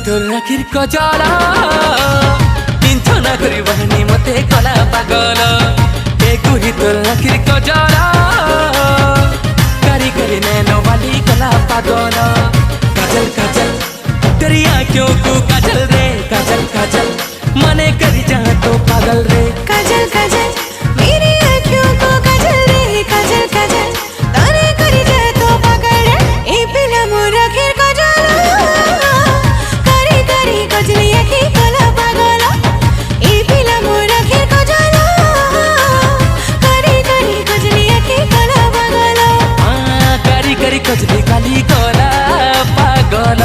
তোর রাখির কজলা কিঞ্চ না করিবনি মতে কলা পাগল এ কুহি তোর রাখির কজলা करी करी नैनो वाली कला पागल काजल काजल तेरी आँखों को काजल रे काजल काजल मने करी जा तो पागल रे काजल काजल मेरी आँखों को काजल रे काजल काजल तारे करी जा तो पागल रे ए पिला मोरा खीर काजल करी करी कजली आँखी कला पागल ए पिला मोरा खीर काजल करी करी कजली आँखी कला पागल करी करी कजली काली कला पागल।